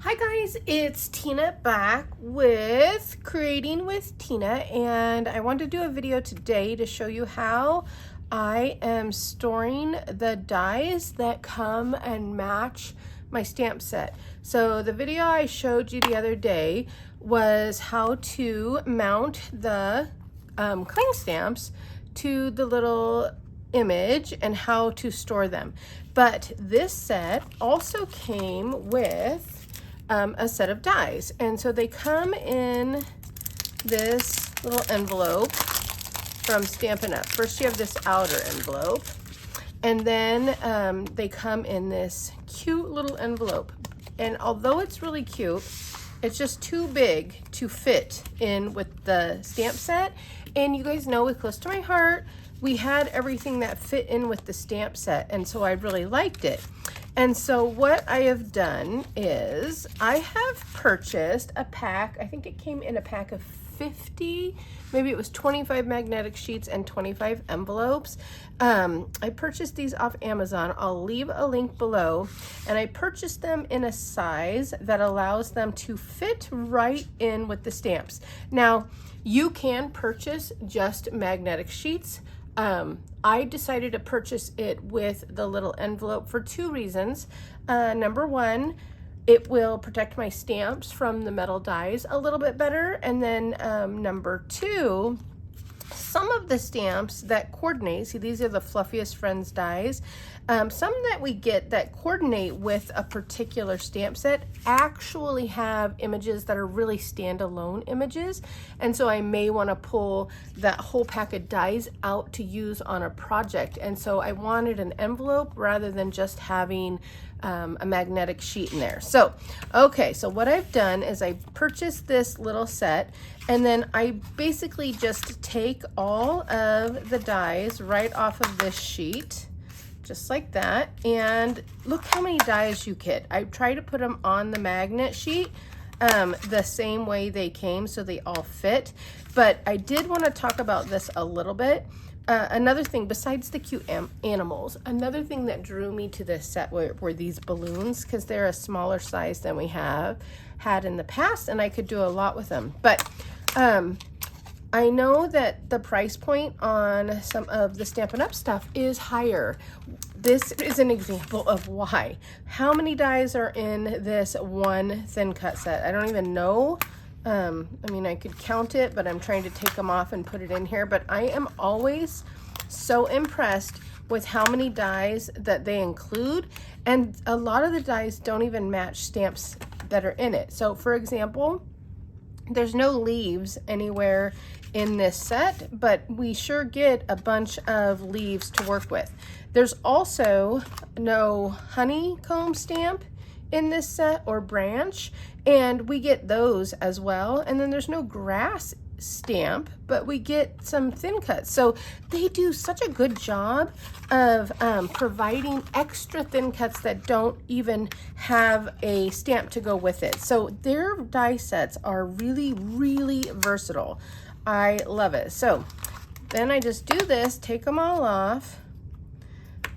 Hi guys, it's Tina back with Creating with Tina, and I want to do a video today to show you how I am storing the dies that come and match my stamp set. So the video I showed you the other day was how to mount the cling stamps to the little image and how to store them. But this set also came with a set of dies, and so they come in this little envelope from Stampin' Up. First you have this outer envelope, and then they come in this cute little envelope, and although it's really cute, it's just too big to fit in with the stamp set. And you guys know, with Close to My Heart, we had everything that fit in with the stamp set, and so I really liked it. And so what I have done is I have purchased a pack. I think it came in a pack of 50, maybe it was 25 magnetic sheets and 25 envelopes. I purchased these off Amazon. I'll leave a link below, and I purchased them in a size that allows them to fit right in with the stamps. Now, you can purchase just magnetic sheets. I decided to purchase it with the little envelope for two reasons. Number one, it will protect my stamps from the metal dies a little bit better. And then number two, some of the stamps that coordinate, see, these are the Fluffiest Friends dies. Some that we get that coordinate with a particular stamp set actually have images that are really standalone images. And so I may want to pull that whole pack of dies out to use on a project. And so I wanted an envelope rather than just having a magnetic sheet in there. So, okay, so what I've done is I purchased this little set, and then I basically just take all of the dies right off of this sheet, just like that. And look how many dies you get. I try to put them on the magnet sheet the same way they came so they all fit. But I did want to talk about this a little bit. Another thing, besides the cute animals, another thing that drew me to this set were these balloons, because they're a smaller size than we have had in the past, and I could do a lot with them. But I know that the price point on some of the Stampin' Up stuff is higher. This is an example of why. How many dies are in this one thin cut set? I don't even know. I mean, I could count it, but I'm trying to take them off and put it in here. But I am always so impressed with how many dies that they include. And a lot of the dies don't even match stamps that are in it. So for example, there's no leaves anywhere in this set, but we sure get a bunch of leaves to work with. There's also no honeycomb stamp in this set, or branch, and we get those as well. And then there's no grass stamp, but we get some thin cuts. So they do such a good job of providing extra thin cuts that don't even have a stamp to go with it. So their die sets are really, really versatile. I love it. So then I just do this, take them all off,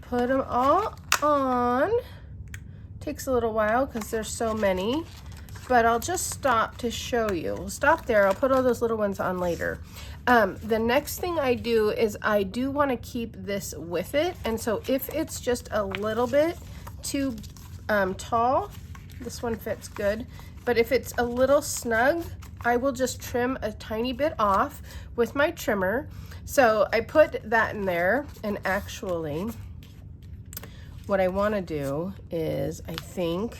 put them all on. Takes a little while because there's so many, but I'll just stop to show you. We'll stop there. I'll put all those little ones on later. The next thing I do is I do want to keep this with it, and so if it's just a little bit too tall, this one fits good, but if it's a little snug, I will just trim a tiny bit off with my trimmer. So I put that in there, and actually what I want to do is, I think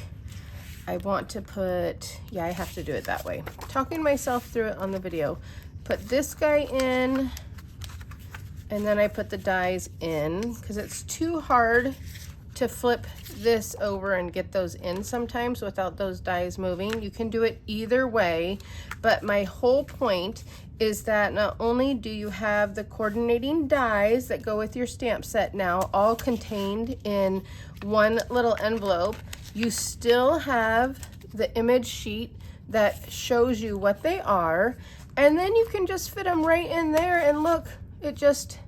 I want to put, yeah, I have to do it that way. Talking myself through it on the video. Put this guy in, and then I put the dies in, because it's too hard to flip this over and get those in sometimes without those dies moving. You can do it either way, but my whole point is that not only do you have the coordinating dies that go with your stamp set now, all contained in one little envelope, you still have the image sheet that shows you what they are, and then you can just fit them right in there, and look, it just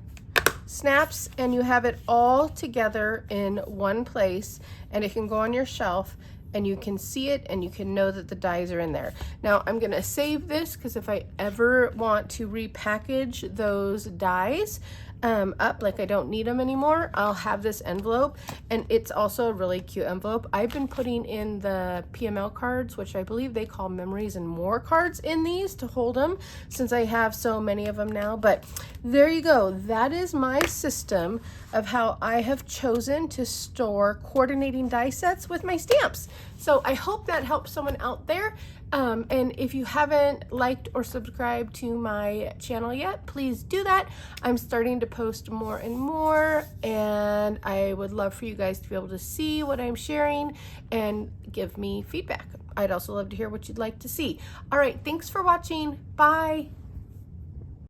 snaps and you have it all together in one place, and it can go on your shelf and you can see it and you can know that the dies are in there. Now I'm gonna save this because if I ever want to repackage those dies up, like I don't need them anymore, I'll have this envelope, and it's also a really cute envelope. I've been putting in the PML cards, which I believe they call Memories and More cards, in these to hold them since I have so many of them now. But there you go. That is my system of how I have chosen to store coordinating die sets with my stamps. So I hope that helps someone out there. And if you haven't liked or subscribed to my channel yet, please do that. I'm starting to post more and more, and I would love for you guys to be able to see what I'm sharing and give me feedback. I'd also love to hear what you'd like to see. All right, thanks for watching. Bye.